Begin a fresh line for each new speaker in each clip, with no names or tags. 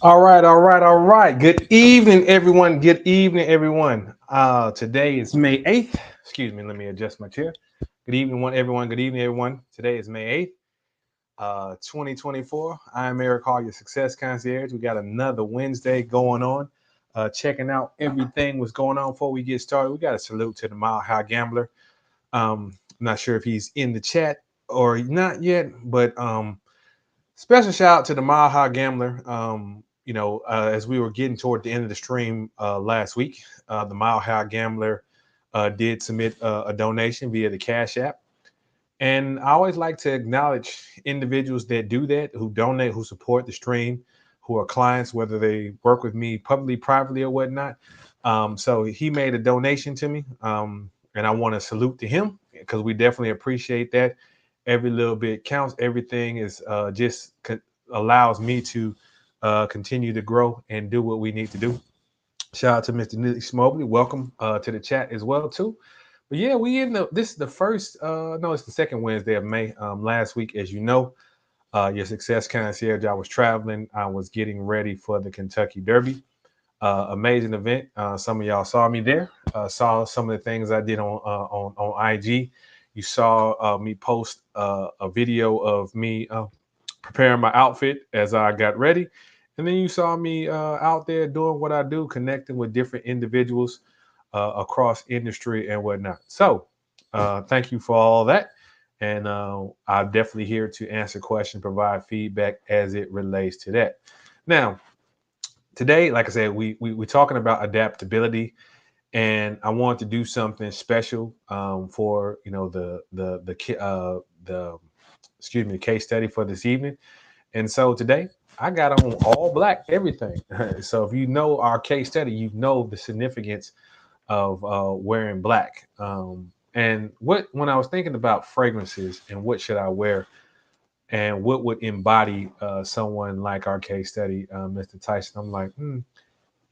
All right, all right, all right. Good evening, everyone. Good evening, everyone. Today is May 8th. Excuse me, let me adjust my chair. Good evening, everyone. Good evening, everyone. Today is May 8th, 2024. I'm Eric Hall, your success concierge. We got another Wednesday going on. Checking out everything what's going on before we get started. We got a salute to the Mile High Gambler. I'm not sure if he's in the chat or not yet, but special shout out to the Mile High Gambler. As we were getting toward the end of the stream last week, the Mile High Gambler did submit a donation via the Cash App. And I always like to acknowledge individuals that do that, who donate, who support the stream, who are clients, whether they work with me publicly, privately, or whatnot. So he made a donation to me, and I want to salute to him because we definitely appreciate that. Every little bit counts. Everything is allows me to continue to grow and do what we need to do. Shout out to Mr. Nilly Smobly. Welcome to the chat as well too. But yeah, we in the this is the first no, it's the second Wednesday of May. Last week, as you know, your success concierge, I was traveling. I was getting ready for the Kentucky Derby. Amazing event. Some of y'all saw me there. Saw some of the things I did on IG. You saw me post a video of me preparing my outfit as I got ready, and then you saw me out there doing what I do, connecting with different individuals across industry and whatnot. So, thank you for all that. And I'm definitely here to answer questions, provide feedback as it relates to that. Now, today, like I said, we're talking about adaptability, and I want to do something special for the excuse me case study for this evening. And so today I got on all black everything. So if you know our case study, you know the significance of wearing black. And what when I was thinking about fragrances and what should I wear and what would embody someone like our case study, Mr. Tyson, I'm like,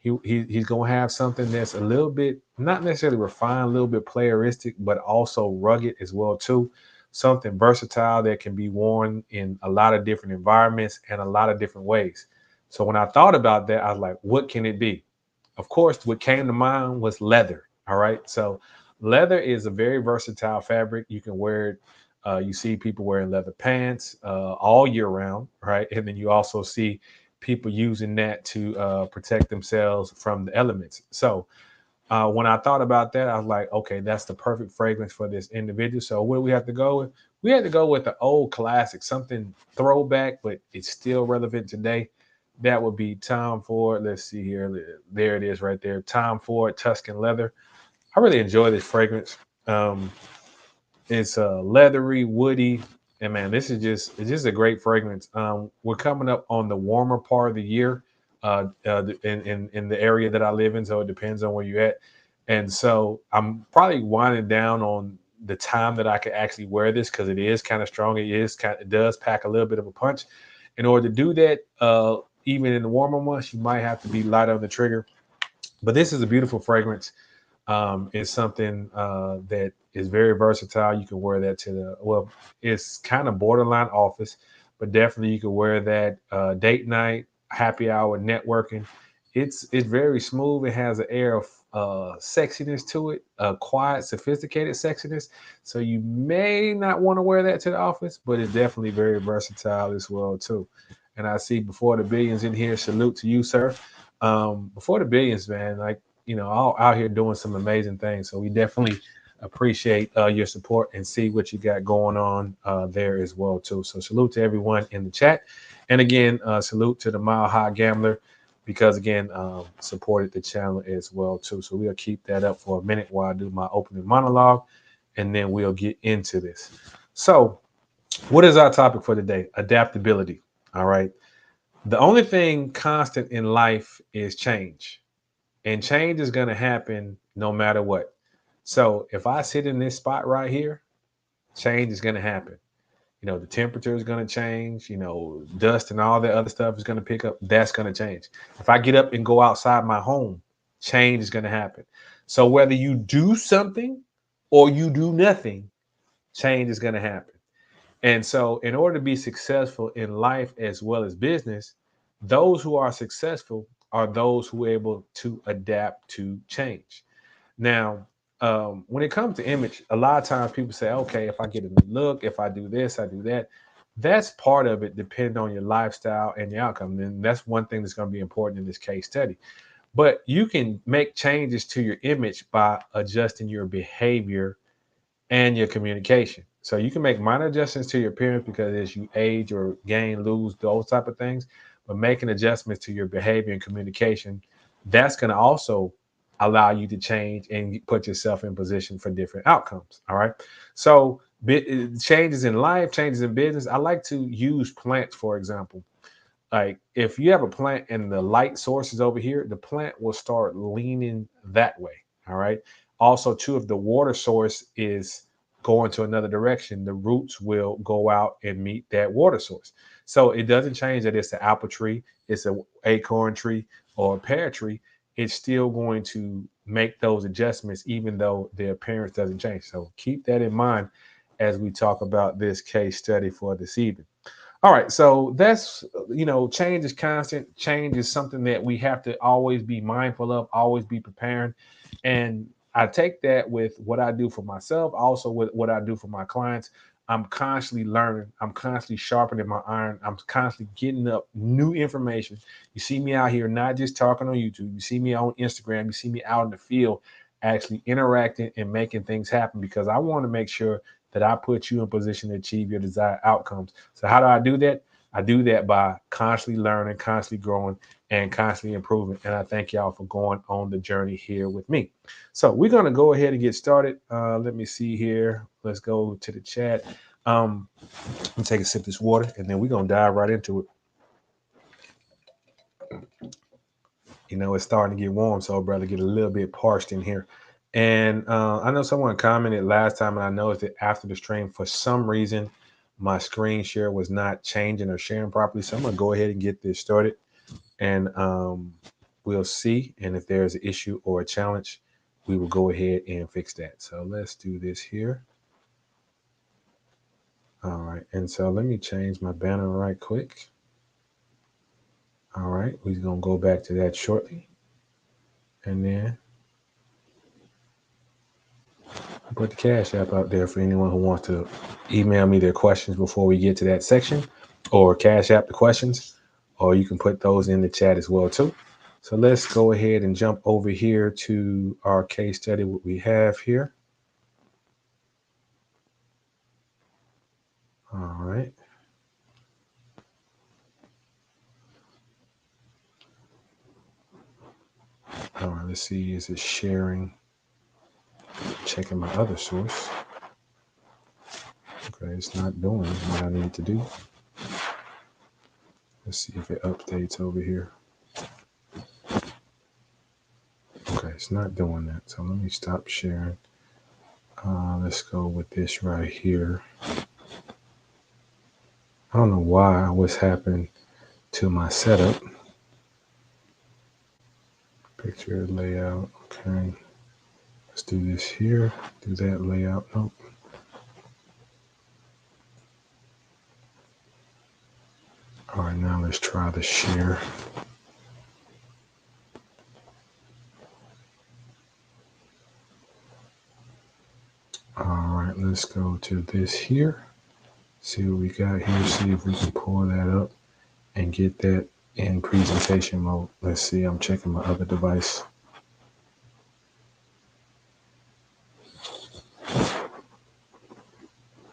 he's gonna have something that's a little bit not necessarily refined, a little bit playeristic, but also rugged as well too. Something versatile that can be worn in a lot of different environments and a lot of different ways. So when I thought about that, I was like, what can it be? Of course, what came to mind was leather. All right. So leather is a very versatile fabric. You can wear it. You see people wearing leather pants all year round, right? And then you also see people using that to protect themselves from the elements. So when I thought about that, I was like, okay, that's the perfect fragrance for this individual. So what do we have to go with? We had to go with the old classic, something throwback, but it's still relevant today. That would be Tom Ford. Let's see here. There it is right there. Tom Ford Tuscan Leather. I really enjoy this fragrance. It's leathery, woody, and man, this is it's just a great fragrance. We're coming up on the warmer part of the year in the area that I live in, so it depends on where you're at. And so I'm probably winding down on the time that I could actually wear this because it is kind of strong. It does pack a little bit of a punch. In order to do that, even in the warmer months, you might have to be light on the trigger. But this is a beautiful fragrance. It's something that is very versatile. You can wear that to it's kind of borderline office, but definitely you can wear that date night, happy hour, networking. It's very smooth. It has an air of sexiness to it, quiet, sophisticated sexiness. So you may not want to wear that to the office, but it's definitely very versatile as well too. And I see before the billions in here. Salute to you, sir. Before the billions, man. Like all out here doing some amazing things. So we definitely appreciate your support and see what you got going on there as well too. So salute to everyone in the chat, and again, salute to the Mile High Gambler because again, supported the channel as well too. So we'll keep that up for a minute while I do my opening monologue, and then we'll get into this. So, what is our topic for today? Adaptability. All right. The only thing constant in life is change. And change is going to happen no matter what. So if I sit in this spot right here, change is going to happen. The temperature is going to change, dust and all that other stuff is going to pick up. That's going to change. If I get up and go outside my home, change is going to happen. So whether you do something or you do nothing, change is going to happen. And so, in order to be successful in life as well as business, those who are successful are those who are able to adapt to change. Now, when it comes to image, a lot of times people say, okay, if I get a new look, if I do this, I do that. That's part of it, depending on your lifestyle and the outcome. And that's one thing that's going to be important in this case study. But you can make changes to your image by adjusting your behavior and your communication. So you can make minor adjustments to your appearance because as you age or gain, lose, those type of things, but making adjustments to your behavior and communication, that's going to also allow you to change and put yourself in position for different outcomes. All right. So changes in life, changes in business. I like to use plants, for example. Like if you have a plant and the light source is over here, the plant will start leaning that way. All right. Also, too, if the water source is go into another direction, the roots will go out and meet that water source. So it doesn't change that it's an apple tree, it's an acorn tree, or a pear tree. It's still going to make those adjustments, even though the appearance doesn't change. So keep that in mind as we talk about this case study for this evening. All right, so that's, change is constant. Change is something that we have to always be mindful of, always be preparing. And I take that with what I do for myself, also with what I do for my clients. I'm constantly learning. I'm constantly sharpening my iron. I'm constantly getting up new information. You see me out here, not just talking on YouTube. You see me on Instagram. You see me out in the field, actually interacting and making things happen, because I want to make sure that I put you in position to achieve your desired outcomes. So how do I do that? I do that by constantly learning, constantly growing, and constantly improving. And I thank y'all for going on the journey here with me. So we're going to go ahead and get started. Let me see here. Let's go to the chat. Let me take a sip of this water, and then we're going to dive right into it. It's starting to get warm, so brother, get a little bit parched in here. And I know someone commented last time, and I noticed that after the stream, for some reason, my screen share was not changing or sharing properly. So I'm going to go ahead and get this started, and we'll see. And if there's an issue or a challenge, we will go ahead and fix that. So let's do this here. All right. And so let me change my banner right quick. All right. We're going to go back to that shortly. And then put the Cash App out there for anyone who wants to email me their questions before we get to that section, or Cash App the questions, or you can put those in the chat as well too. So let's go ahead and jump over here to our case study, what we have here. All right. All right, let's see, is it sharing? Checking my other source. Okay, it's not doing what I need to do. Let's see if it updates over here. Okay, it's not doing that. So let me stop sharing. Let's go with this right here. I don't know what's happened to my setup. Picture layout. Okay. Let's do this here. Do that layout. Nope. All right, now let's try the share. All right, let's go to this here. See what we got here. See if we can pull that up and get that in presentation mode. Let's see. I'm checking my other device.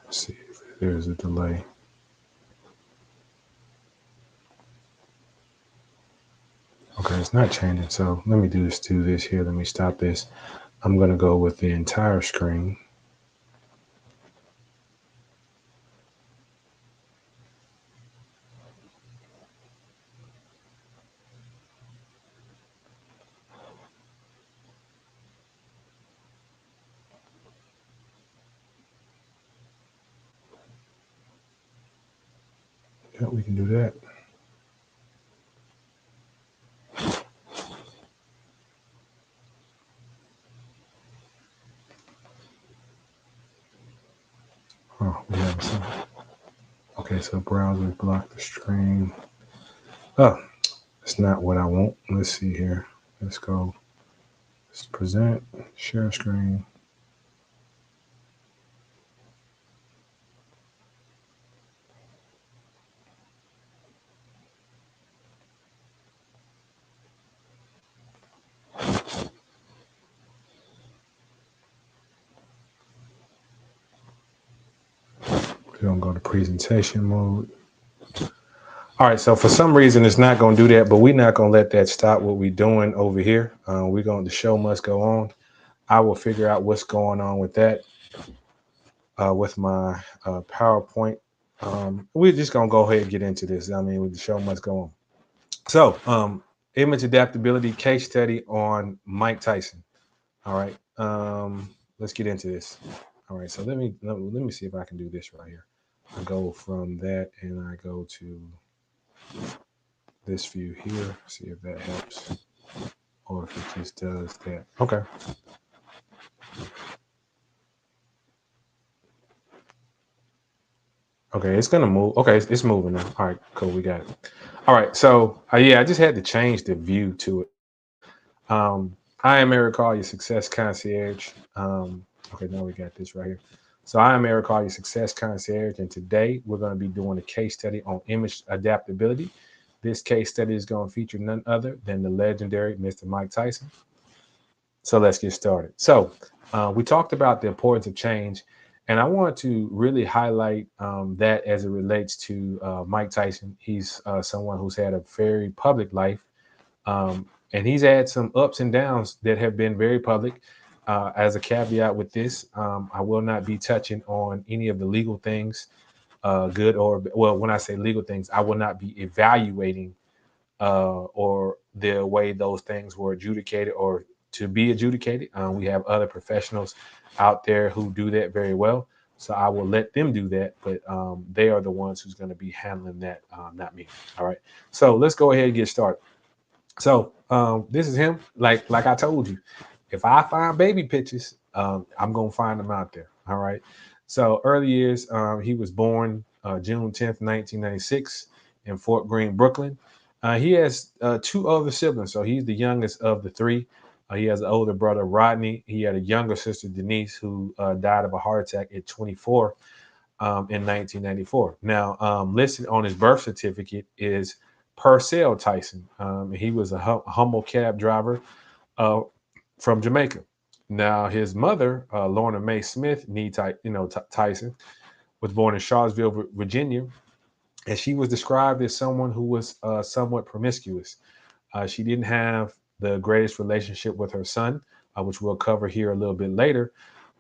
Let's see if there's a delay. Okay, it's not changing. So let me do this here. Let me stop this. I'm going to go with the entire screen. Yeah, we can do that. Oh, we have some. Okay, so browser block the stream. Oh, it's not what I want. Let's see here. Let's go. Let's present, share screen. We're going to go to presentation mode. All right, so for some reason, it's not going to do that, but we're not going to let that stop what we're doing over here. The show must go on. I will figure out what's going on with that with my PowerPoint. We're just going to go ahead and get into this. The show must go on. So, image adaptability case study on Mike Tyson. All right, let's get into this. All right, so let me see if I can do this right here. I go from that and I go to this view here. See if that helps, or if it just does that. Okay. Okay, it's gonna move. Okay, it's moving now. All right, cool. We got it. All right, so yeah, I just had to change the view to it. I am Eric Hall, your success concierge. Okay, now we got this right here. So I am Eric Hall, your success concierge, and today we're going to be doing a case study on image adaptability. This case study is going to feature none other than the legendary Mr. Mike Tyson. So let's get started. So we talked about the importance of change, and I want to really highlight that as it relates to Mike Tyson. He's someone who's had a very public life, and he's had some ups and downs that have been very public. As a caveat with this, I will not be touching on any of the legal things, good or well. When I say legal things, I will not be evaluating or the way those things were adjudicated or to be adjudicated. We have other professionals out there who do that very well. So I will let them do that, but they are the ones who's going to be handling that, not me. All right. So let's go ahead and get started. So this is him. Like I told you, if I find baby pictures, I'm gonna find them out there. All right. So early years, he was born June 10th, 1996, in Fort Greene, Brooklyn. He has two other siblings, so he's the youngest of the three. He has an older brother, Rodney. He had a younger sister, Denise, who died of a heart attack at 24 in 1994. Now, listed on his birth certificate is Purcell Tyson. He was a humble cab driver uh, from Jamaica. Now, his mother, Lorna Mae Smith, Tyson, was born in Charlottesville, Virginia, and she was described as someone who was somewhat promiscuous. She didn't have the greatest relationship with her son, which we'll cover here a little bit later.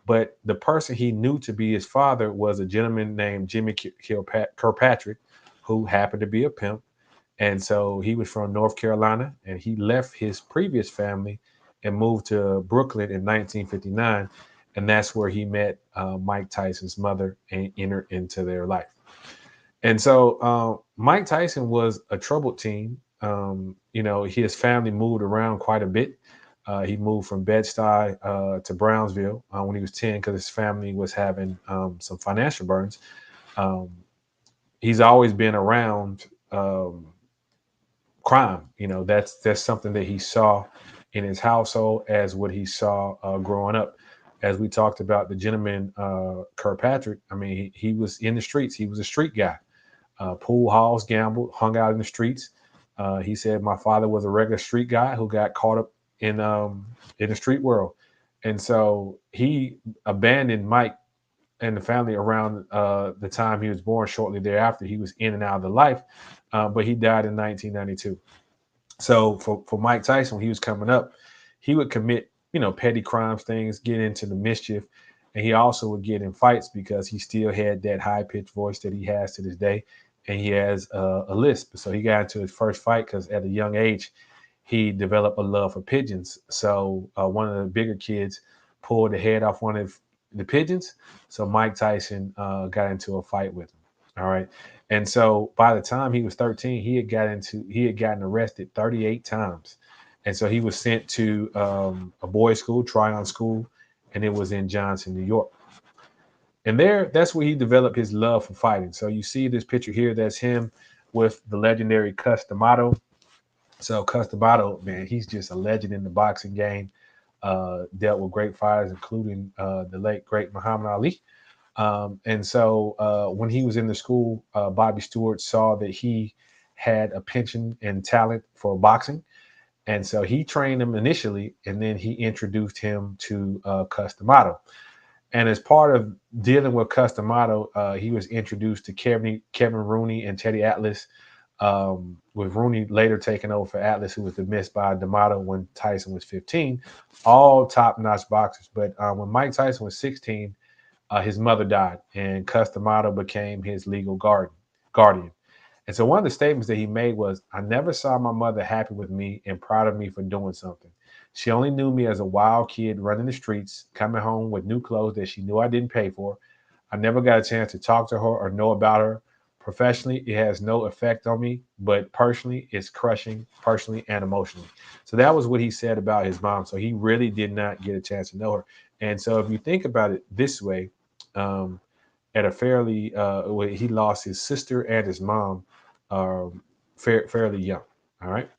But the person he knew to be his father was a gentleman named Jimmy Kirkpatrick, who happened to be a pimp. And so he was from North Carolina, and he left his previous family and moved to Brooklyn in 1959. And that's where he met Mike Tyson's mother and entered into their life. And so Mike Tyson was a troubled teen. His family moved around quite a bit. He moved from Bed-Stuy to Brownsville when he was 10 because his family was having some financial burdens. Um, he's always been around crime. That's something that he saw in his household as what he saw growing up. As we talked about the gentleman Kirkpatrick, I mean, he was in the streets. He was a street guy. Pool halls, gambled, hung out in the streets. He said my father was a regular street guy who got caught up in the street world, and so he abandoned Mike and the family around the time he was born. Shortly thereafter, he was in and out of the life, but he died in 1992. So for Mike Tyson, when he was coming up, he would commit petty crimes, things, get into the mischief, and he also would get in fights because he still had that high pitched voice that he has to this day, and he has a lisp. So he got into his first fight because at a young age he developed a love for pigeons. So one of the bigger kids pulled the head off one of the pigeons. So Mike Tyson got into a fight with him. All right. And so by the time he was 13, he had gotten arrested 38 times. And so he was sent to a boys' school, Tryon School, and it was in Johnson, New York. And that's where he developed his love for fighting. So you see this picture here, that's him with the legendary Cus D'Amato. So Cus D'Amato, man, he's just a legend in the boxing game. Dealt with great fighters, including the late great Muhammad Ali. And so when he was in the school, Bobby Stewart saw that he had a penchant and talent for boxing. And so he trained him initially, and then he introduced him to Cus D'Amato. And as part of dealing with Cus D'Amato, he was introduced to Kevin Rooney and Teddy Atlas, with Rooney later taking over for Atlas, who was dismissed by D'Amato when Tyson was 15. All top-notch boxers. But when Mike Tyson was 16, his mother died, and Cus D'Amato became his legal guardian. And so one of the statements that he made was, "I never saw my mother happy with me and proud of me for doing something. She only knew me as a wild kid running the streets, coming home with new clothes that she knew I didn't pay for. I never got a chance to talk to her or know about her. Professionally, it has no effect on me, but personally, it's crushing, personally and emotionally. So that was what he said about his mom. So he really did not get a chance to know her. And so if you think about it this way, um, at a fairly, he lost his sister and his mom fairly young. All right.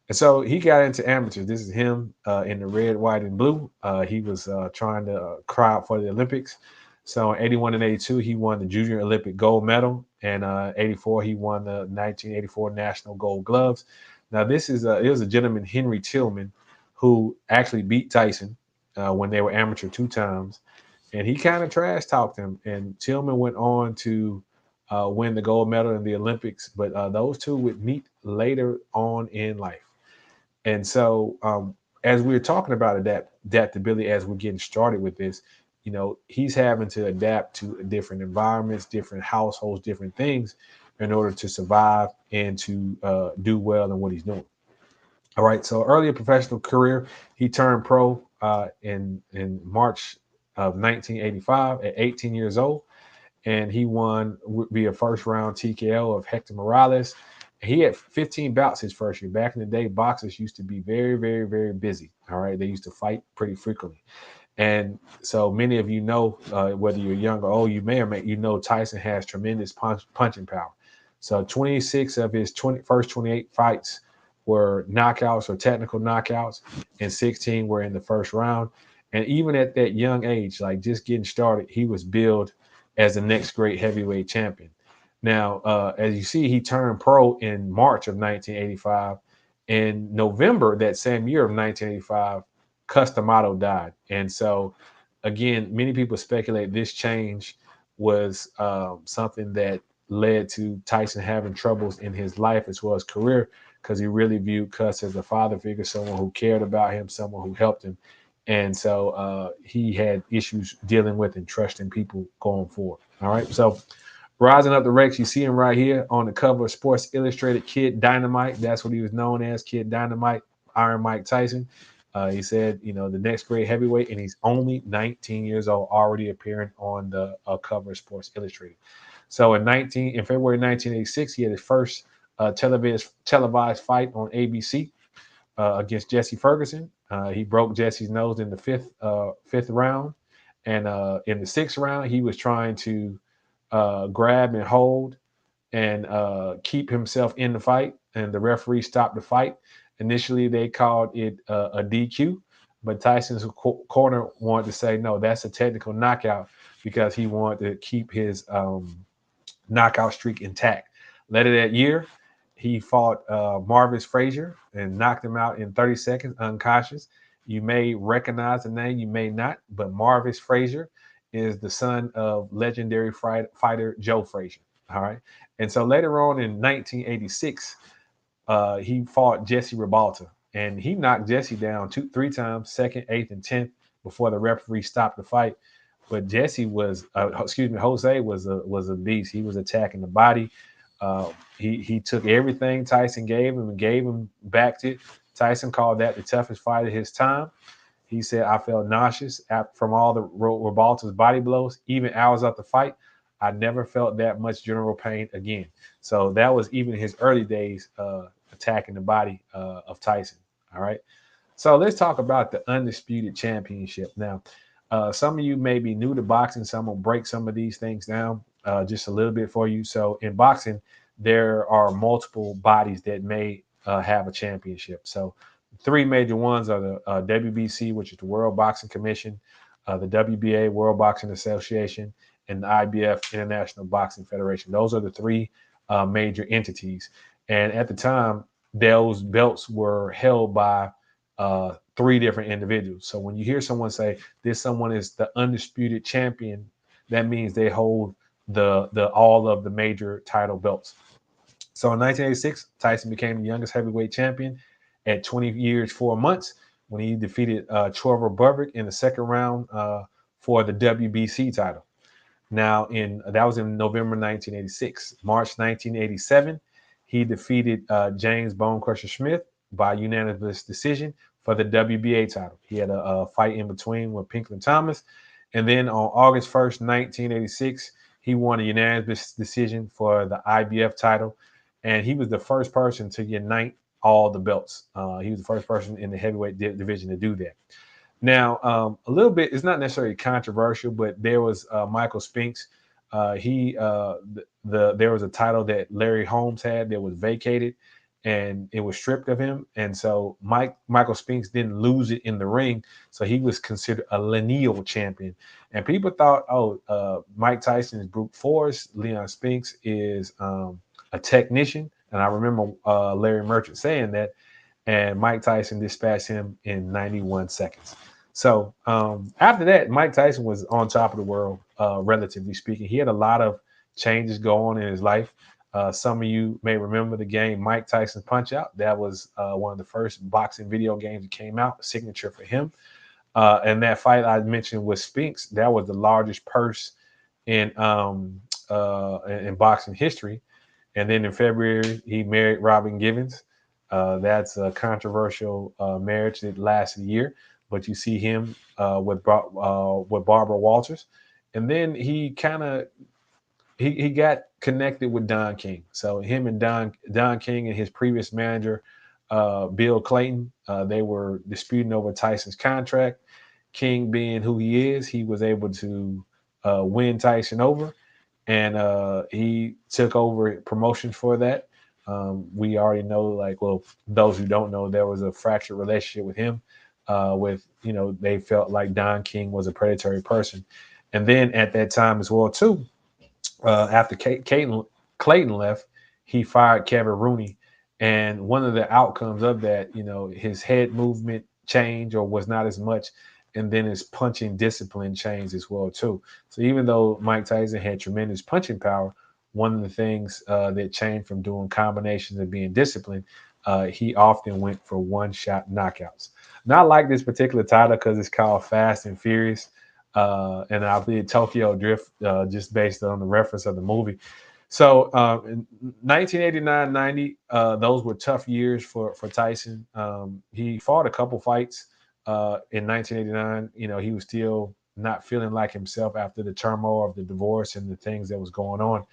And so he got into amateur. This is him in the red, white, and blue. He was trying to cry out for the Olympics. So in 81 and 82, he won the Junior Olympic gold medal. And 84, he won the 1984 National Gold Gloves. Now, it was a gentleman, Henry Tillman, who actually beat Tyson when they were amateur 2 times. And he kind of trash talked him. And Tillman went on to win the gold medal in the Olympics. But those two would meet later on in life. And so, as we were talking about adaptability, as we're getting started with this, he's having to adapt to different environments, different households, different things in order to survive and to do well in what he's doing. All right. So, earlier professional career, he turned pro in March of 1985 at 18 years old, and he won via first round TKO of Hector Morales. He had 15 bouts his first year. Back in the day, boxers used to be very, very, very busy. All right, they used to fight pretty frequently, and so many of you know, whether you're young or old, you may or may Tyson has tremendous punching power. So 26 of his first 28 fights were knockouts or technical knockouts, and 16 were in the first round. And even at that young age, like just getting started, he was billed as the next great heavyweight champion. Now, as you see, he turned pro in March of 1985. In November that same year of 1985, Cus D'Amato died. And so, again, many people speculate this change was something that led to Tyson having troubles in his life as well as career, because he really viewed Cus as a father figure, someone who cared about him, someone who helped him. And so he had issues dealing with and trusting people going forward. All right. So rising up the ranks, you see him right here on the cover of Sports Illustrated, Kid Dynamite. That's what he was known as, Kid Dynamite, Iron Mike Tyson. He said, the next great heavyweight, and he's only 19 years old, already appearing on the cover of Sports Illustrated. So in February 1986, he had his first televised fight on ABC against Jesse Ferguson. He broke Jesse's nose in the fifth round, and in the sixth round, he was trying to grab and hold and keep himself in the fight, and the referee stopped the fight. Initially, they called it a DQ, but Tyson's corner wanted to say, no, that's a technical knockout, because he wanted to keep his knockout streak intact. Later that year, he fought Marvis Frazier and knocked him out in 30 seconds, unconscious. You may recognize the name, you may not, but Marvis Frazier is the son of legendary fighter Joe Frazier. All right. And so later on in 1986, he fought Jesse Ribalta, and he knocked Jesse down 3 times, second, eighth, and 10th, before the referee stopped the fight. But Jose was a beast. He was attacking the body. He took everything Tyson gave him and gave him back to it. Tyson called that the toughest fight of his time. He said, I felt nauseous from all the Ribalta's body blows. Even hours after the fight, I never felt that much general pain again. So that was even his early days attacking the body of Tyson. All right. So let's talk about the Undisputed Championship. Now, some of you may be new to boxing, so I'm going to break some of these things down just a little bit for you. So in boxing, there are multiple bodies that may have a championship. So 3 major ones are the WBC, which is the World Boxing Commission, the WBA, World Boxing Association, and the IBF, International Boxing Federation. Those are the 3 major entities. And at the time, those belts were held by 3 different individuals. So when you hear someone say this someone is the undisputed champion, that means they hold the all of the major title belts. So in 1986, Tyson became the youngest heavyweight champion at 20 years 4 months when he defeated Trevor Burbick in the second round for the WBC title. Now, that was in November 1986. March 1987, he defeated James Bone Crusher Smith by unanimous decision for the WBA title. He had a fight in between with Pinklon Thomas. And then on August 1st, 1986, he won a unanimous decision for the IBF title. And he was the first person to unite all the belts. He was the first person in the heavyweight division to do that. Now, a little bit, it's not necessarily controversial, but there was Michael Spinks. There was a title that Larry Holmes had that was vacated, and it was stripped of him. And so Michael Spinks didn't lose it in the ring, so he was considered a lineal champion. And people thought, Mike Tyson is brute force, Leon Spinks is a technician. And I remember Larry Merchant saying that, and Mike Tyson dispatched him in 91 seconds. So after that, Mike Tyson was on top of the world, relatively speaking. He had a lot of changes go on in his life. Some of you may remember the game Mike Tyson's Punch-Out. That was one of the first boxing video games that came out, a signature for him. And that fight I mentioned with Spinks, that was the largest purse in boxing history. And then in February, he married Robin Givens. That's a controversial marriage that lasted a year, but you see him with Barbara Walters. And then he got connected with Don King. So him and Don King and his previous manager, Bill Clayton, they were disputing over Tyson's contract. King, being who he is, he was able to win Tyson over, and he took over promotion for that. We already know, those who don't know, there was a fractured relationship with him. They felt like Don King was a predatory person. And then at that time as well, too, after Clayton left, he fired Kevin Rooney. And one of the outcomes of that, his head movement changed or was not as much. And then his punching discipline changed as well, too. So even though Mike Tyson had tremendous punching power, one of the things that changed from doing combinations and being disciplined, he often went for one-shot knockouts. Not like this particular title because it's called Fast and Furious, and I believe Tokyo Drift, just based on the reference of the movie. So in 1989-90, those were tough years for Tyson. He fought a couple fights in 1989. He was still not feeling like himself after the turmoil of the divorce and the things that was going on.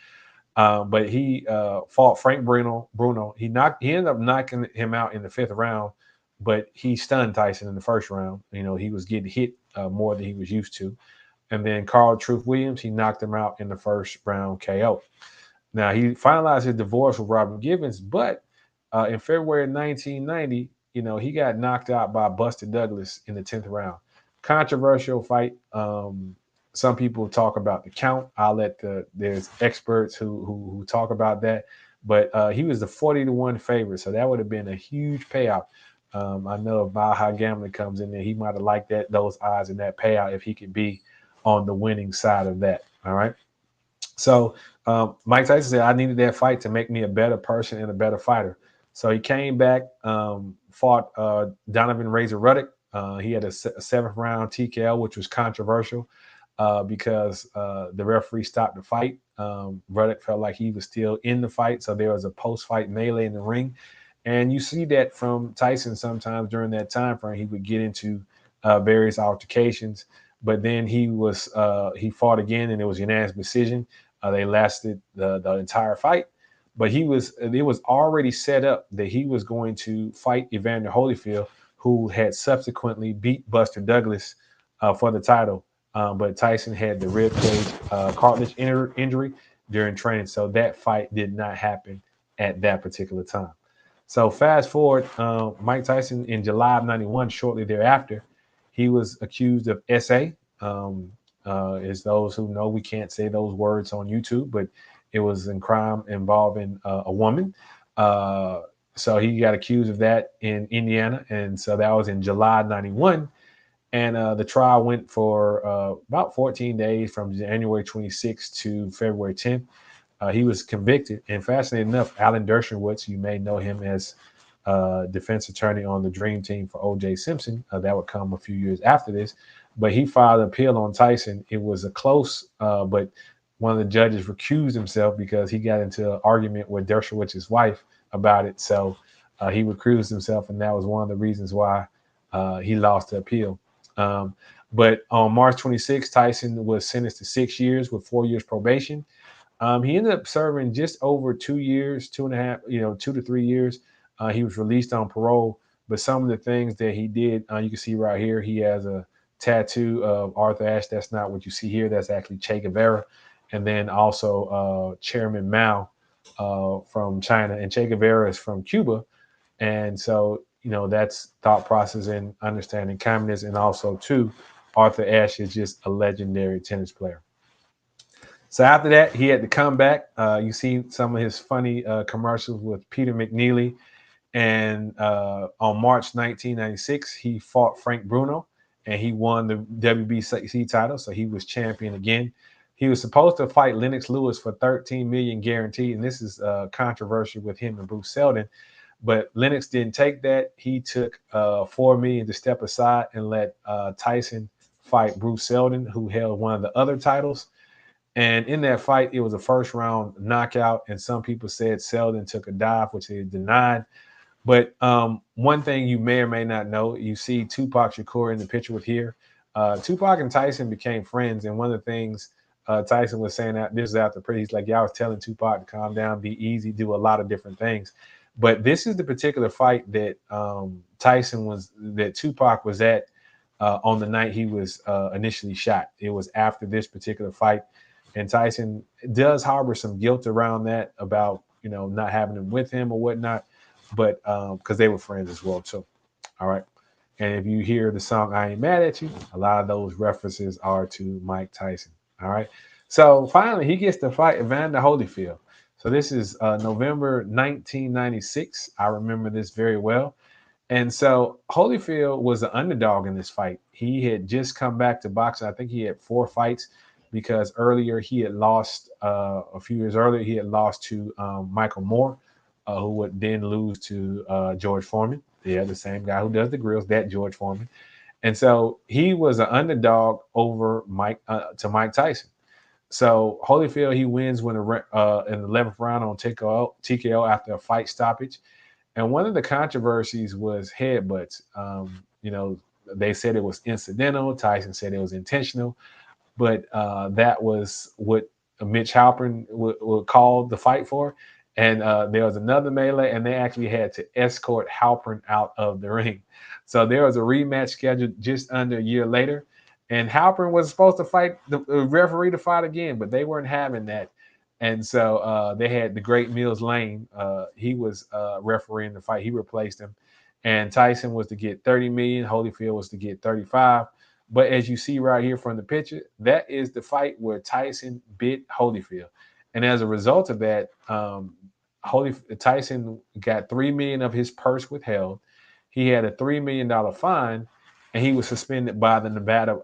But he fought Frank Bruno. He ended up knocking him out in the 5th round, but he stunned Tyson in the 1st round. He was getting hit more than he was used to. And then Carl Truth Williams, he knocked him out in the 1st round KO. Now, he finalized his divorce with Robin Givens, but in February of 1990, he got knocked out by Buster Douglas in the 10th round. Controversial fight. Some people talk about the count. I'll let there's experts who talk about that. But he was the 40-1 favorite, so that would have been a huge payout. I know if Mile High Gambling comes in there, he might have liked those odds and that payout if he could be on the winning side of that. All right. So Mike Tyson said, I needed that fight to make me a better person and a better fighter. So he came back, fought Donovan Razor Ruddock. He had a 7th round TKO, which was controversial because the referee stopped the fight. Ruddock felt like he was still in the fight, so there was a post-fight melee in the ring. And you see that from Tyson sometimes during that time frame. He would get into various altercations, but then he fought again, and it was unanimous decision. They lasted the entire fight, but it was already set up that he was going to fight Evander Holyfield, who had subsequently beat Buster Douglas for the title. But Tyson had the rib cage cartilage injury during training, so that fight did not happen at that particular time. So fast forward, Mike Tyson in July of 91, shortly thereafter, he was accused of SA. As those who know, we can't say those words on YouTube, but it was in crime involving a woman. So he got accused of that in Indiana. And so that was in July 91. And the trial went for about 14 days from January 26th to February 10th. He was convicted. And fascinating enough, Alan Dershowitz, you may know him as defense attorney on the Dream Team for O.J. Simpson. That would come a few years after this. But he filed an appeal on Tyson. It was a close, but one of the judges recused himself because he got into an argument with Dershowitz's wife about it. So he recused himself, and that was one of the reasons why He lost the appeal. Um, but on March 26th, Tyson was sentenced to 6 years with 4 years probation. He ended up serving just over 2 years, 2.5, 2 to 3 years. He was released on parole, but some of the things that he did, you can see right here, he has a tattoo of Arthur Ashe. That's not what you see here. That's actually Che Guevara. And then also Chairman Mao from China. And Che Guevara is from Cuba. And so, that's thought process and understanding communism. And also, too, Arthur Ashe is just a legendary tennis player. So after that, he had to come back. You see some of his funny commercials with Peter McNeely. And on March 1996, he fought Frank Bruno, and he won the WBC title. So he was champion again. He was supposed to fight Lennox Lewis for 13 million guaranteed, and this is controversial with him and Bruce Seldon. But Lennox didn't take that. He took 4 million to step aside and let Tyson fight Bruce Seldon, who held one of the other titles. And in that fight, it was a first round knockout. And some people said Seldon took a dive, which he denied. But one thing you may or may not know, you see Tupac Shakur in the picture with here. Tupac and Tyson became friends. And one of the things Tyson was saying, that this is after pretty, he's like, yeah, I was telling Tupac to calm down, be easy, do a lot of different things. But this is the particular fight that that Tupac was at on the night he was initially shot. It was after this particular fight. And Tyson does harbor some guilt around that about, not having him with him or whatnot, but because they were friends as well, too. All right. And if you hear the song I Ain't Mad at You, a lot of those references are to Mike Tyson. All right. So finally, he gets to fight Evander Holyfield. So this is November 1996. I remember this very well. And so Holyfield was the underdog in this fight. He had just come back to boxing. I think he had 4 fights because earlier he had lost, a few years earlier, he had lost to Michael Moore, who would then lose to George Foreman. Yeah, the same guy who does the grills, that George Foreman. And so he was an underdog over Mike Tyson. So Holyfield, he wins when in the 11th round on TKO after a fight stoppage. And one of the controversies was headbutts. They said it was incidental. Tyson said it was intentional. But that was what Mitch Halpern would call the fight for. And there was another melee, and they actually had to escort Halpern out of the ring. So there was a rematch scheduled just under a year later. And Halpern was supposed to fight the referee to fight again, but they weren't having that. And so they had the great Mills Lane. He was refereeing the fight. He replaced him. And Tyson was to get 30 million. Holyfield was to get 35. But as you see right here from the picture, that is the fight where Tyson bit Holyfield. And as a result of that, Tyson got $3 million of his purse withheld. He had a $3 million fine, and he was suspended by the Nevada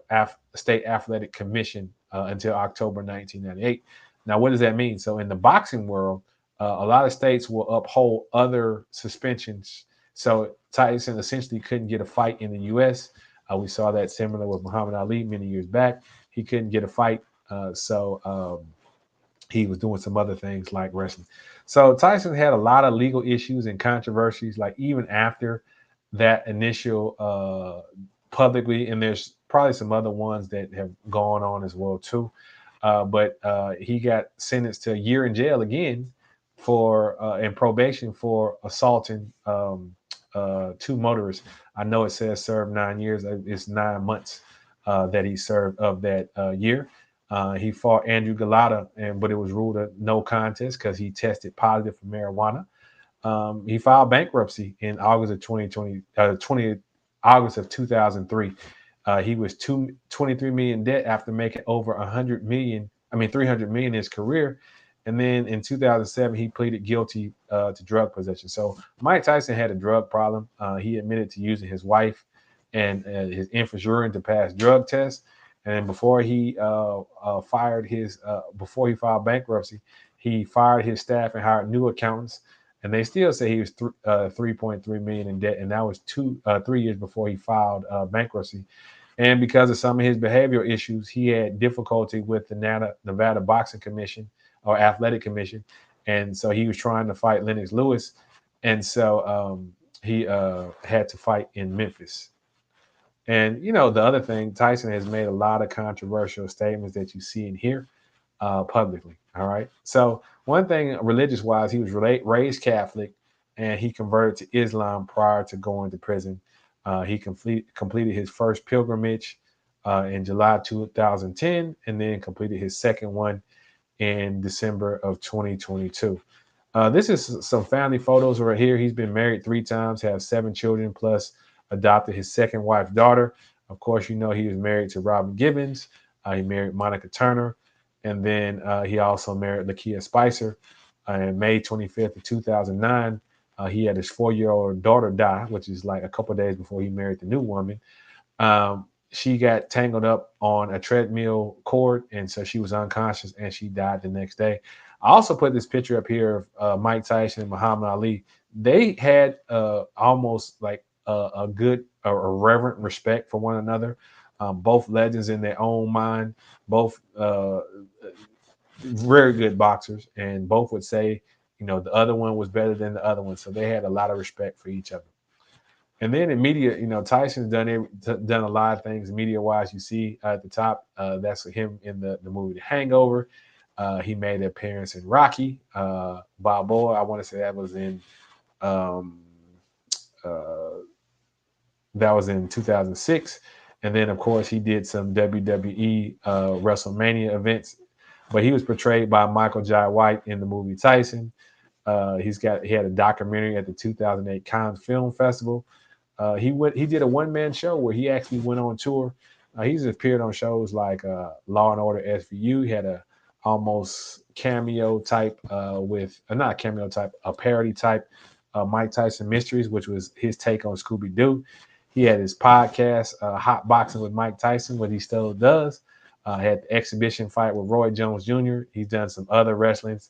State Athletic Commission until October 1998. Now, what does that mean? So in the boxing world, a lot of states will uphold other suspensions. So Tyson essentially couldn't get a fight in the U.S. We saw that similar with Muhammad Ali many years back. He couldn't get a fight, so he was doing some other things like wrestling. So Tyson had a lot of legal issues and controversies, like even after that initial publicly, and there's probably some other ones that have gone on as well too. But he got sentenced to a year in jail again for and probation for assaulting 2 motorists. I know it says served 9 years. It's 9 months that he served of that year. He fought Andrew Galata, but it was ruled a no contest because he tested positive for marijuana. He filed bankruptcy in August of 2020, August of 2003. He was 23 million debt after making over 300 million in his career. And then in 2007, he pleaded guilty to drug possession. So Mike Tyson had a drug problem. He admitted to using his wife and his infant urine to pass drug tests. And before he before he filed bankruptcy, he fired his staff and hired new accountants. And they still say he was 3.3 million in debt, and that was 3 years before he filed bankruptcy. And because of some of his behavioral issues, he had difficulty with the Nevada Boxing Commission or Athletic Commission, and so he was trying to fight Lennox Lewis, and so he had to fight in Memphis. And you know, the other thing, Tyson has made a lot of controversial statements that you see and hear publicly. All right. So one thing, religious wise, he was raised Catholic, and he converted to Islam prior to going to prison. He completed his first pilgrimage in July 2010, and then completed his second one in December of 2022. This is some family photos right here. He's been married 3 times, has 7 children, plus adopted his second wife's daughter. Of course, you know he was married to Robin Gibbons. He married Monica Turner, and then he also married Lakia Spicer. In May 25th of 2009, he had his 4-year-old daughter die, which is like a couple of days before he married the new woman. She got tangled up on a treadmill cord, and so she was unconscious, and she died the next day. I also put this picture up here of Mike Tyson and Muhammad Ali. They had almost like a good, a reverent respect for one another. Both legends in their own mind, both very good boxers, and both would say, you know, the other one was better than the other one. So they had a lot of respect for each other. And then in media, you know, Tyson's done a lot of things media wise. You see at the top, that's him in the movie The Hangover. He made an appearance in Rocky Balboa. I want to say um, uh, that was in 2006. And then of course he did some WWE WrestleMania events. But he was portrayed by Michael Jai White in the movie Tyson. He had a documentary at the 2008 Cannes Film Festival. He did a one-man show where he actually went on tour. He's appeared on shows like Law and Order SVU. He had a almost cameo type with not a cameo type, a parody type Mike Tyson Mysteries, which was his take on Scooby Doo. He had his podcast, Hot Boxing with Mike Tyson, what he still does. Had the exhibition fight with Roy Jones Jr. He's done some other wrestling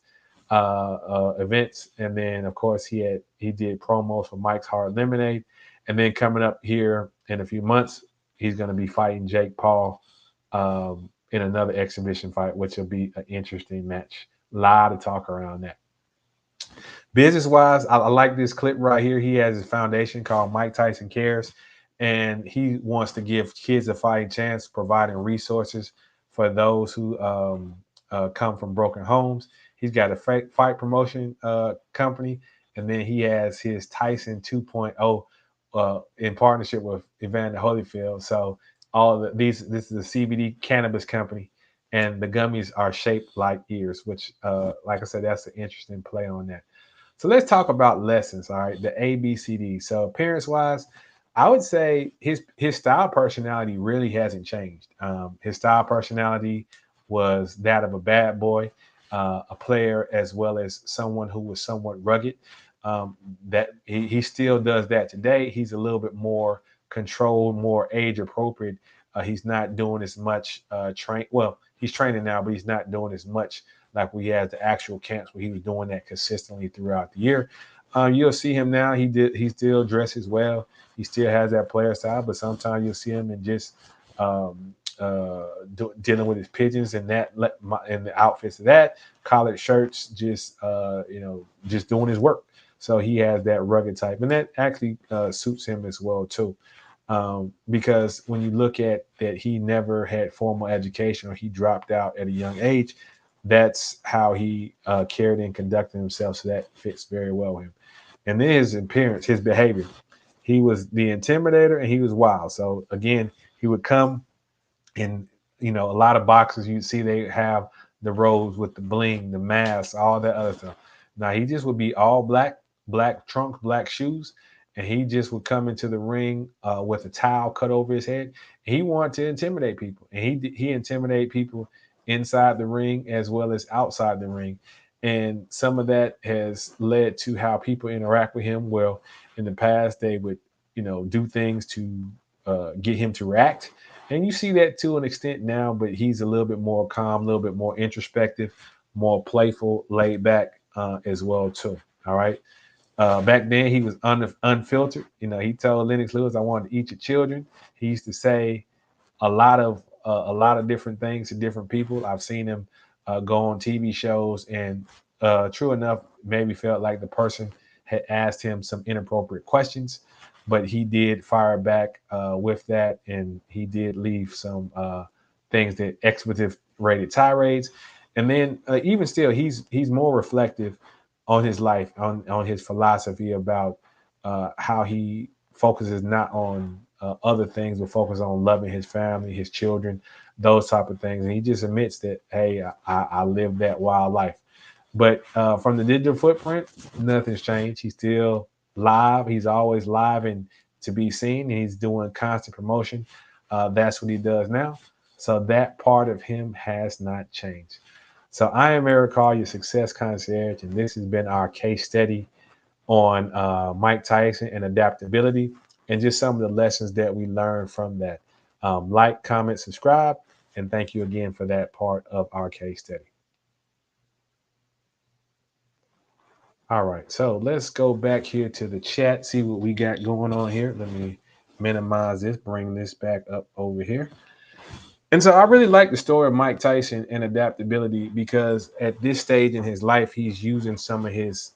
events, and then of course he did promos for Mike's Hard Lemonade. And then coming up here in a few months, he's going to be fighting Jake Paul in another exhibition fight, which will be an interesting match. A lot of talk around that. Business wise, I like this clip right here. He has his foundation called Mike Tyson Cares, and he wants to give kids a fighting chance, providing resources for those who come from broken homes. He's got a fight promotion company, and then he has his Tyson 2.0 in partnership with Evander Holyfield. So this is a CBD cannabis company, and the gummies are shaped like ears, which, like I said, that's an interesting play on that. So let's talk about lessons. All right, the ABCD. So appearance wise, I would say his style personality really hasn't changed. His style personality was that of a bad boy, a player, as well as someone who was somewhat rugged. That he still does that today. He's a little bit more controlled, more age appropriate. He's not doing as much train. Well, he's training now, but he's not doing as much like we had the actual camps where he was doing that consistently throughout the year. You'll see him now. He still dresses well. He still has that player style, but sometimes you'll see him and just dealing with his pigeons and and the outfits of that collared shirts, just doing his work. So he has that rugged type, and that actually suits him as well too. Because when you look at that, he never had formal education or he dropped out at a young age. That's how he carried and conducted himself. So that fits very well with him. And then his appearance, his behavior. He was the intimidator and he was wild. So again, he would come and, you know, a lot of boxers you see they have the robes with the bling, the mask, all that other stuff. Now he just would be all black, black trunks, black shoes, and he just would come into the ring with a towel cut over his head. He wanted to intimidate people, and he intimidated people inside the ring as well as outside the ring. And some of that has led to how people interact with him. Well, in the past, they would, you know, do things to get him to react. And you see that to an extent now, but he's a little bit more calm, a little bit more introspective, more playful, laid back as well too. All right. Back then, he was unfiltered. You know, he told Lennox Lewis, "I wanted to eat your children." He used to say a lot of different things to different people. I've seen him go on TV shows, and true enough, maybe felt like the person had asked him some inappropriate questions. but he did fire back with that, and he did leave some things that expletive rated tirades. And then even still, he's more reflective on his life, on his philosophy about how he focuses not on other things, but focus on loving his family, his children, those type of things. And he just admits that, hey, I live that wild life. But from the digital footprint, nothing's changed. He's still live. He's always live and to be seen. And he's doing constant promotion. That's what he does now. So that part of him has not changed. So I am Eric Hall, your success concierge, and this has been our case study on Mike Tyson and adaptability, and just some of the lessons that we learned from that. Like, comment, subscribe, and thank you again for that part of our case study. All right, so let's go back here to the chat, see what we got going on here. Let me minimize this, bring this back up over here. And so I really like the story of Mike Tyson and adaptability because at this stage in his life, he's using some of his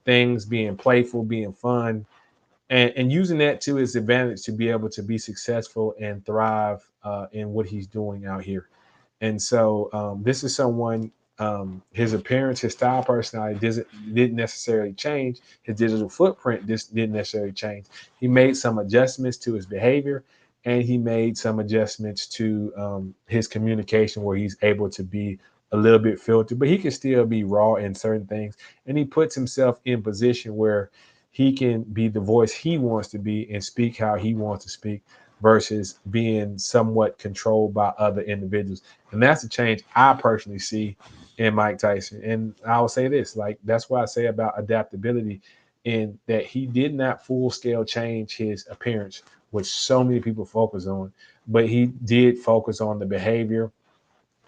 things, being playful, being fun, and using that to his advantage to be able to be successful and thrive in what he's doing out here. And so this is someone, his appearance, his style, personality didn't necessarily change. His digital footprint just didn't necessarily change. He made some adjustments to his behavior, and he made some adjustments to his communication where he's able to be a little bit filtered, but he can still be raw in certain things. And he puts himself in position where he can be the voice he wants to be and speak how he wants to speak versus being somewhat controlled by other individuals. And that's the change I personally see in Mike Tyson. And I will say this, like, that's what I say about adaptability, in that he did not full scale change his appearance, which so many people focus on, but he did focus on the behavior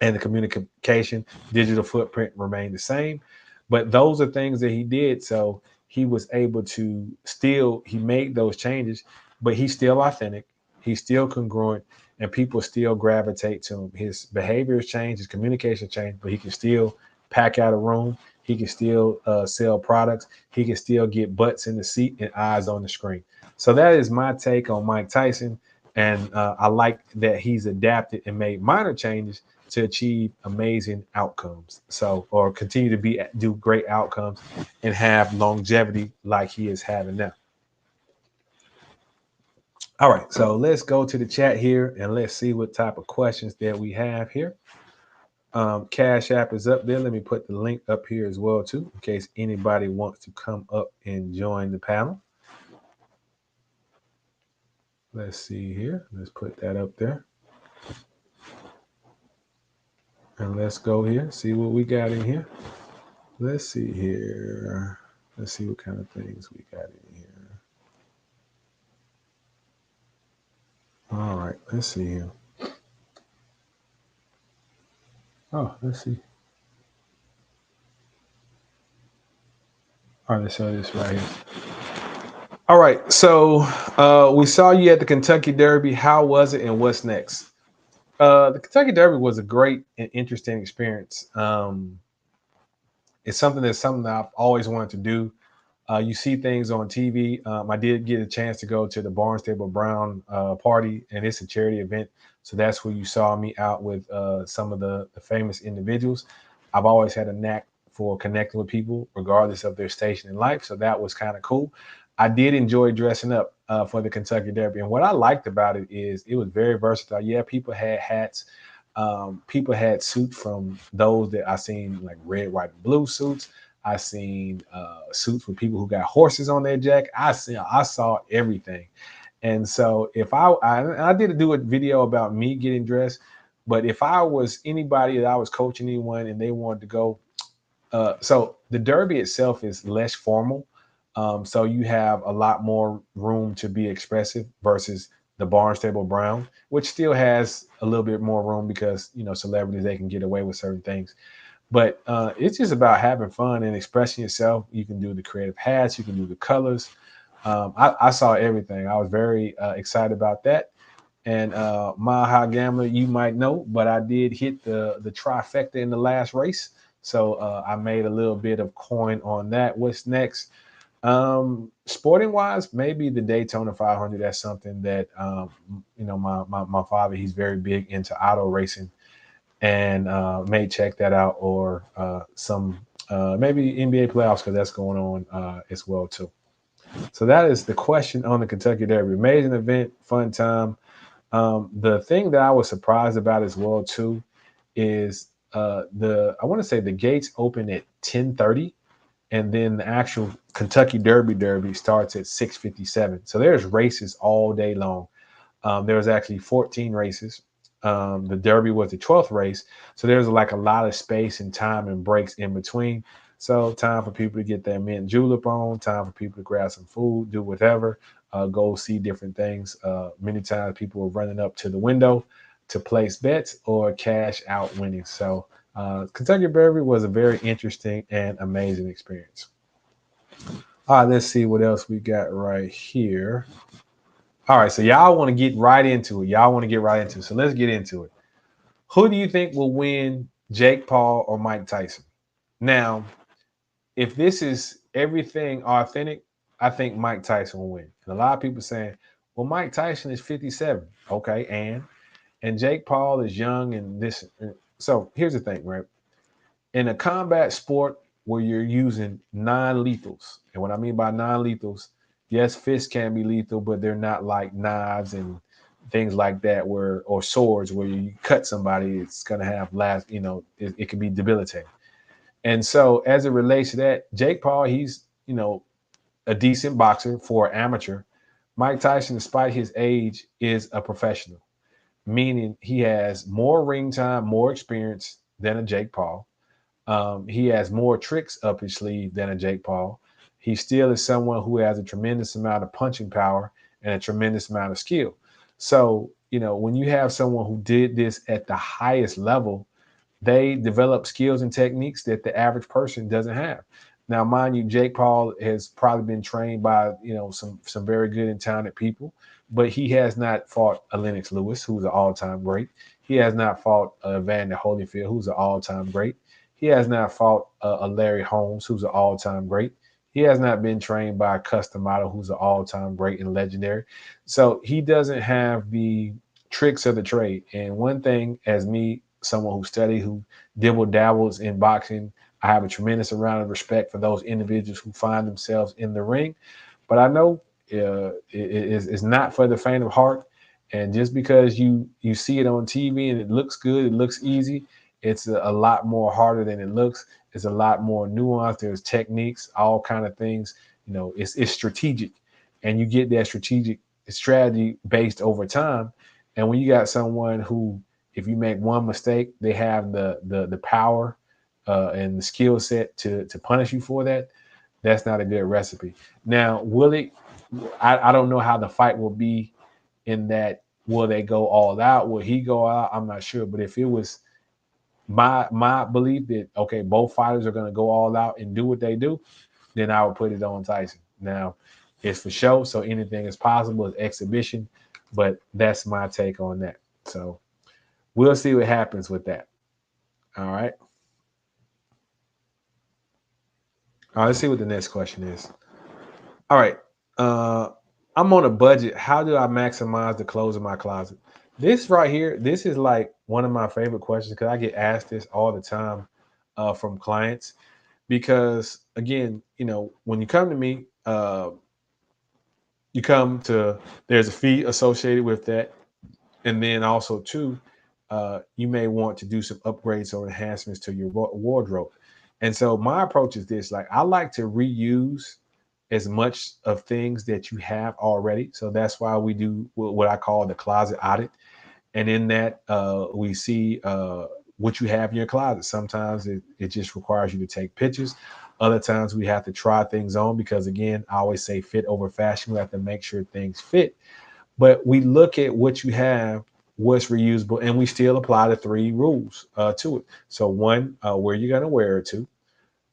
and the communication. Digital footprint remained the same, but those are things that he did. So he was able to still, he made those changes, but he's still authentic, he's still congruent, and people still gravitate to him. His behavior has changed, his communication changed, but he can still pack out a room, he can still sell products, he can still get butts in the seat and eyes on the screen. So that is my take on Mike Tyson. And I like that he's adapted and made minor changes to achieve amazing outcomes. So, or continue to do great outcomes and have longevity like he is having now. All right, so let's go to the chat here and let's see what type of questions that we have here. Cash App is up there. Let me put the link up here as well too, in case anybody wants to come up and join the panel. Let's see here. Let's put that up there. And let's go here, see what we got in here. Let's see here. Let's see what kind of things we got in here. All right, let's see here. Oh, let's see. All right, let's show this right here. All right, so we saw you at the Kentucky Derby. How was it, and what's next? The Kentucky Derby was a great and interesting experience. It's something that I've always wanted to do. You see things on TV. I did get a chance to go to the Barnstable Brown party, and it's a charity event. So that's where you saw me out with some of the famous individuals. I've always had a knack for connecting with people, regardless of their station in life. So that was kind of cool. I did enjoy dressing up for the Kentucky Derby. And what I liked about it is it was very versatile. Yeah, people had hats. People had suits, from those that I seen, like red, white, and blue suits. I seen suits with people who got horses on their jacket. I saw everything. And so if I did do a video about me getting dressed, but if I was anybody that I was coaching anyone and they wanted to go, so the Derby itself is less formal. So you have a lot more room to be expressive versus the Barnstable Brown, which still has a little bit more room because, you know, celebrities, they can get away with certain things. But it's just about having fun and expressing yourself. You can do the creative hats, you can do the colors. I saw everything. I was very excited about that. And Mile High Gambler, you might know, but I did hit the trifecta in the last race. So I made a little bit of coin on that. What's next? Sporting wise, maybe the Daytona 500. That's something that my father, he's very big into auto racing, and may check that out, or some maybe NBA playoffs, because that's going on as well too. So that is the question on the Kentucky Derby. Amazing event, fun time. The thing that I was surprised about as well too is the I want to say the gates open at 10:30, and then the actual Kentucky Derby starts at 6:57. So there's races all day long. There was actually 14 races. The Derby was the 12th race, so there's like a lot of space and time and breaks in between. So time for people to get their mint julep on, time for people to grab some food, do whatever, go see different things. Many times people were running up to the window to place bets or cash out winnings. So Kentucky Derby was a very interesting and amazing experience. All right, let's see what else we got right here. All right, so y'all want to get right into it. Y'all want to get right into it. So let's get into it. Who do you think will win, Jake Paul or Mike Tyson? Now, if this is everything authentic, I think Mike Tyson will win. And a lot of people saying, well, Mike Tyson is 57. Okay, and Jake Paul is young and this. So here's the thing, right? In a combat sport where you're using non-lethals, and what I mean by non-lethals, yes, fists can be lethal, but they're not like knives and things like that, where or swords where you cut somebody, it's gonna have it can be debilitating. And so as it relates to that, Jake Paul, he's a decent boxer for an amateur. Mike Tyson, despite his age, is a professional, meaning he has more ring time, more experience than a Jake Paul. He has more tricks up his sleeve than a Jake Paul. He still is someone who has a tremendous amount of punching power and a tremendous amount of skill. So, when you have someone who did this at the highest level, they develop skills and techniques that the average person doesn't have. Now, mind you, Jake Paul has probably been trained by some very good and talented people, but he has not fought a Lennox Lewis, who's an all-time great. He has not fought a Evander Holyfield, who's an all-time great. He has not fought a Larry Holmes, who's an all-time great. He has not been trained by a custom model, who's an all-time great and legendary. So he doesn't have the tricks of the trade. And one thing, as me, someone who studied, who dibble dabbles in boxing, I have a tremendous amount of respect for those individuals who find themselves in the ring. But I know it's not for the faint of heart. And just because you see it on TV and it looks good, it looks easy, it's a lot more harder than it looks. It's a lot more nuanced. There's techniques, all kind of things. It's strategic, and you get that strategic strategy based over time. And when you got someone who, if you make one mistake, they have the power and the skill set to punish you for that. That's not a good recipe. Now, will it? I don't know how the fight will be. In that, will they go all out? Will he go out? I'm not sure. But if it was my belief that, okay, both fighters are going to go all out and do what they do, then I would put it on Tyson. Now, it's for show, so anything is possible. It's exhibition, but that's my take on that. So we'll see what happens with that. All right. All right. Let's see what the next question is. All right. Uh, I'm on a budget. How do I maximize the clothes in my closet? This right here, this is like one of my favorite questions because I get asked this all the time from clients. Because again, when you come to me, you come to there's a fee associated with that, and then also too, you may want to do some upgrades or enhancements to your wardrobe. And so my approach is this: like, I like to reuse as much of things that you have already. So that's why we do what I call the closet audit. And in that, we see what you have in your closet. Sometimes it just requires you to take pictures. Other times we have to try things on because, again, I always say fit over fashion. We have to make sure things fit. But we look at what you have, what's reusable, and we still apply the three rules to it. So one, where you're going to wear it to.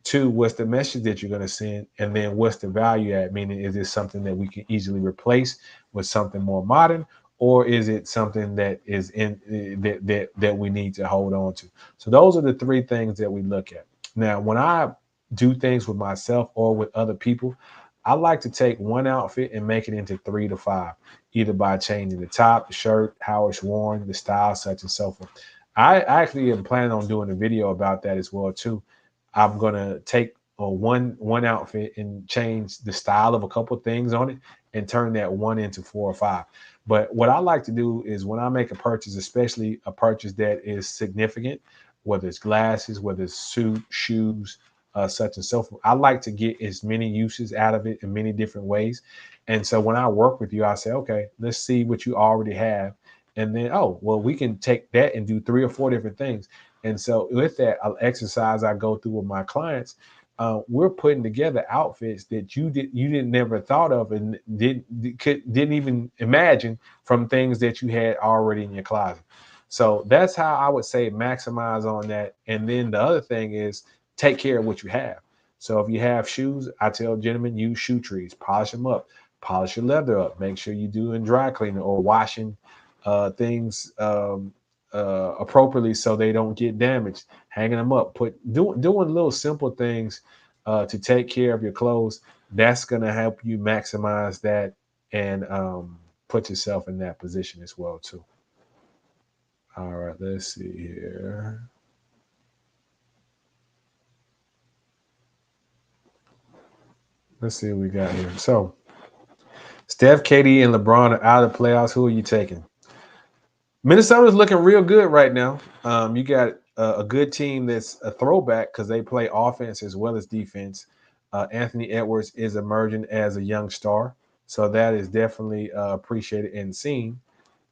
Two, what's the message that you're going to send? And then what's the value add? Meaning, is this something that we can easily replace with something more modern? Or is it something that is in that we need to hold on to? So those are the three things that we look at. Now, when I do things with myself or with other people, I like to take one outfit and make it into 3 to 5, either by changing the top, the shirt, how it's worn, the style, such and so forth. I actually am planning on doing a video about that as well too. I'm gonna take one outfit and change the style of a couple of things on it and turn that one into 4 or 5. But what I like to do is when I make a purchase, especially a purchase that is significant, whether it's glasses, whether it's suit, shoes, such and so forth, I like to get as many uses out of it in many different ways. And so when I work with you, I say, okay, let's see what you already have. And then, oh, well, we can take that and do 3 or 4 different things. And so with that exercise I go through with my clients, we're putting together outfits that you didn't never thought of and didn't even imagine from things that you had already in your closet. So that's how I would say maximize on that. And then the other thing is take care of what you have. So if you have shoes, I tell gentlemen, use shoe trees, polish them up, polish your leather up, make sure you do in dry cleaning or washing things appropriately so they don't get damaged, hanging them up, doing little simple things to take care of your clothes. That's going to help you maximize that and put yourself in that position as well too. All right, let's see here. Let's see what we got here. So Steph, KD, and LeBron are out of the playoffs. Who are you taking? Minnesota's looking real good right now. You got a good team that's a throwback because they play offense as well as defense. Anthony Edwards is emerging as a young star, so that is definitely appreciated and seen.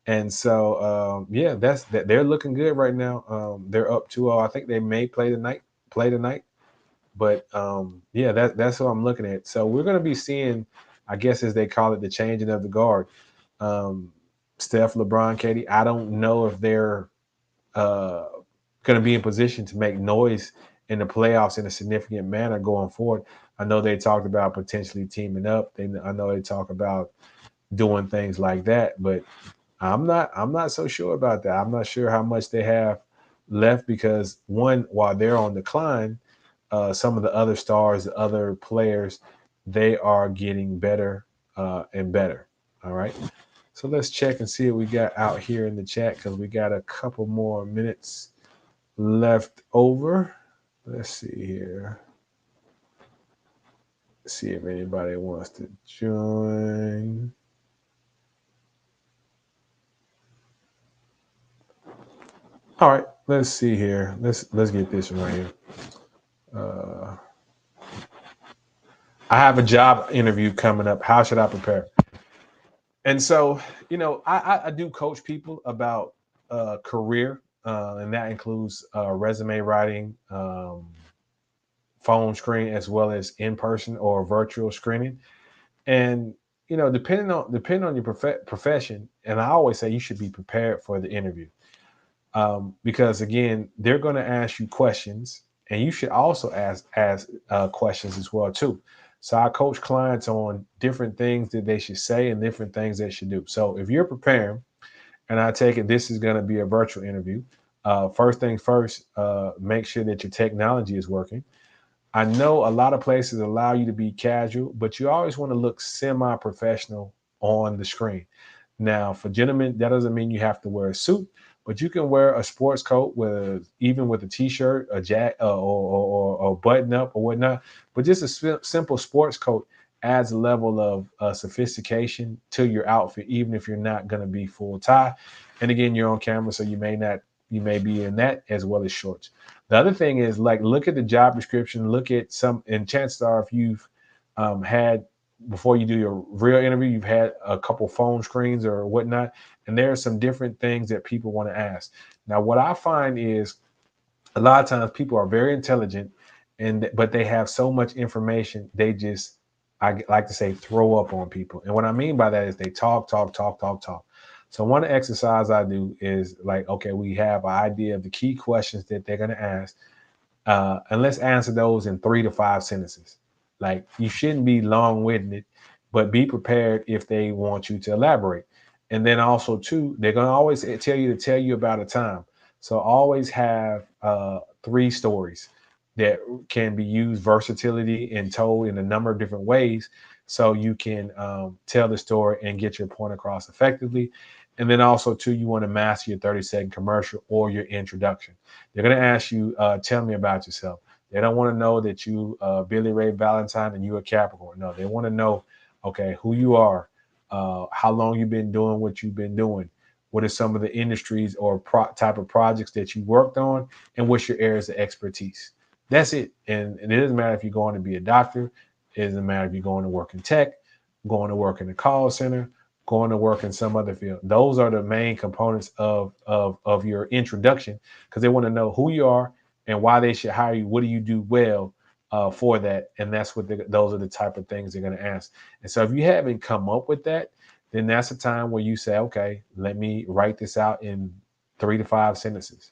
And so, yeah, that's that. They're looking good right now. They're up 2-0. I think they may play tonight. Play tonight. But yeah, that's what I'm looking at. So we're going to be seeing, I guess, as they call it, the changing of the guard. Um, Steph, LeBron, Katie. I don't know if they're uh, going to be in position to make noise in the playoffs in a significant manner going forward. I know they talked about potentially teaming up. I know they talk about doing things like that, but I'm not so sure about that. I'm not sure how much they have left because one, while they're on decline, some of the other stars, the other players, they are getting better and better. All right. So let's check and see what we got out here in the chat because we got a couple more minutes left over. Let's see here. See if anybody wants to join. All right, let's see here. Let's get this one right here. Uh, I have a job interview coming up. How should I prepare? And so, I do coach people about career, and that includes resume writing, phone screen, as well as in person or virtual screening. And depending on your profession, and I always say you should be prepared for the interview because again, they're going to ask you questions, and you should also ask questions as well too. So I coach clients on different things that they should say and different things they should do. So if you're preparing, and I take it this is going to be a virtual interview, first things first, make sure that your technology is working. I know a lot of places allow you to be casual, but you always want to look semi-professional on the screen. Now, for gentlemen, that doesn't mean you have to wear a suit, but you can wear a sports coat with even with a t-shirt, a jacket, or button up or whatnot. But just a simple sports coat adds a level of sophistication to your outfit, even if you're not going to be full tie. And again, you're on camera, so you may be in that as well as shorts. The other thing is like look at the job description, look at some, and chances are if you've had before you do your real interview, you've had a couple phone screens or whatnot, and there are some different things that people want to ask. Now, what I find is a lot of times people are very intelligent, but they have so much information they just, I like to say, throw up on people. And what I mean by that is they talk, talk, talk, talk, talk. So one exercise I do is like, okay, we have an idea of the key questions that they're going to ask, and let's answer those in 3 to 5 sentences. Like you shouldn't be long-winded, but be prepared if they want you to elaborate. And then also too, they're going to always tell you about a time. So always have 3 stories. that can be used versatility and told in a number of different ways, so you can tell the story and get your point across effectively. And then also too, you want to master your 30-second commercial or your introduction. They're going to ask you, tell me about yourself. They don't want to know that you Billy Ray Valentine and you a Capricorn. No, they want to know, okay, who you are, how long you've been doing what you've been doing, what are some of the industries or type of projects that you worked on, and what's your areas of expertise. That's it. And it doesn't matter if you're going to be a doctor. It doesn't matter if you're going to work in tech, going to work in a call center, going to work in some other field. Those are the main components of your introduction, because they want to know who you are and why they should hire you. What do you do well for that? And that's what those are the type of things they're going to ask. And so if you haven't come up with that, then that's a time where you say, okay, let me write this out in 3 to 5 sentences.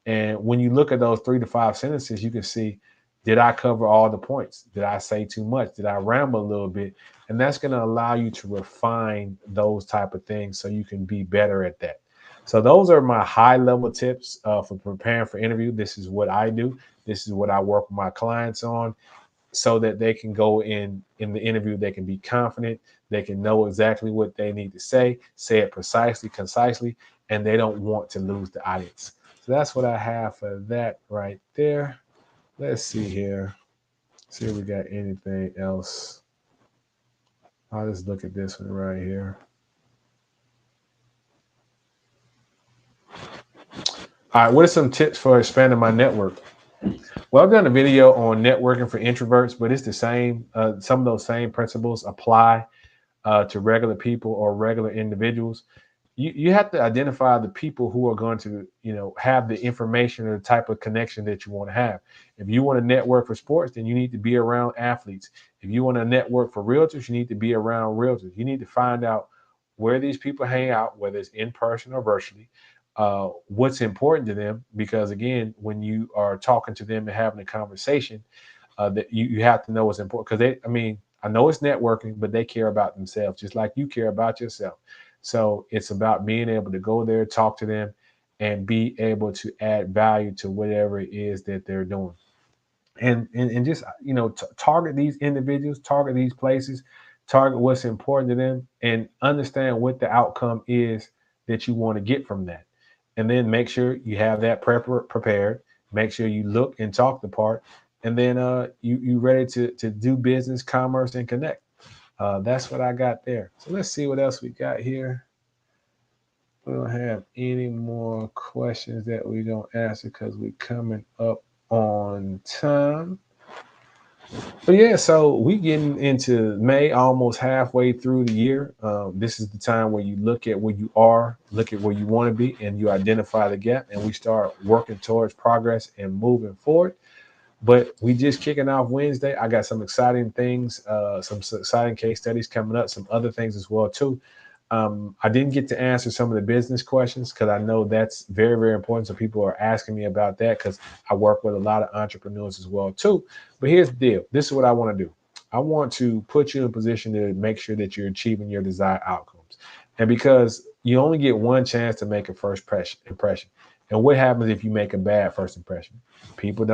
And when you look at those 3 to 5 sentences, you can see, did I cover all the points? Did I say too much? Did I ramble a little bit? And that's going to allow you to refine those type of things so you can be better at that. So those are my high level tips for preparing for interview. This is what I do. This is what I work with my clients on, so that they can go in the interview, they can be confident, they can know exactly what they need to say it precisely, concisely, and they don't want to lose the audience. So that's what I have for that right there. Let's see here. See if we got anything else. I'll just look at this one right here. All right, what are some tips for expanding my network? Well, I've done a video on networking for introverts, but it's the same. Some of those same principles apply to regular people or regular individuals. You have to identify the people who are going to, have the information or the type of connection that you want to have. If you want to network for sports, then you need to be around athletes. If you want to network for realtors, you need to be around realtors. You need to find out where these people hang out, whether it's in person or virtually, what's important to them. Because again, when you are talking to them and having a conversation, that you have to know what's important. Because I know it's networking, but they care about themselves just like you care about yourself. So it's about being able to go there, talk to them, and be able to add value to whatever it is that they're doing. And just target these individuals, target these places, target what's important to them, and understand what the outcome is that you want to get from that. And then make sure you have that prepared. Make sure you look and talk the part, and then you ready to do business, commerce, and connect. That's what I got there. So let's see what else we got here. We don't have any more questions that we're gonna answer because we're coming up on time. But yeah, so we getting into May, almost halfway through the year. This is the time where you look at where you are, look at where you want to be, and you identify the gap, and we start working towards progress and moving forward. But we just kicking off Wednesday. I got some exciting things, some exciting case studies coming up, some other things as well too. I didn't get to answer some of the business questions because I know that's very, very important. So people are asking me about that because I work with a lot of entrepreneurs as well too. But here's the deal. This is what I want to do. I want to put you in a position to make sure that you're achieving your desired outcomes. And because you only get one chance to make a first impression. And what happens if you make a bad first impression? People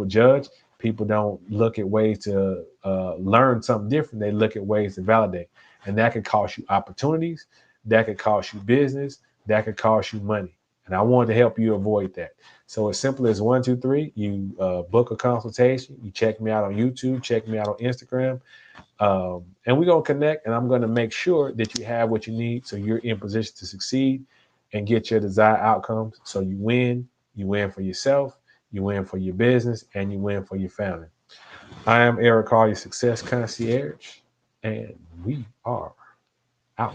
judge. People don't look at ways to learn something different. They look at ways to validate. And that could cost you opportunities. That could cost you business. That could cost you money. And I want to help you avoid that. So as simple as 1, 2, 3, you book a consultation. You check me out on YouTube. Check me out on Instagram. And we're going to connect. And I'm going to make sure that you have what you need so you're in position to succeed and get your desired outcomes. So you win. You win for yourself. You win for your business. And you win for your family. I am Eric Hall, your success concierge. And we are out.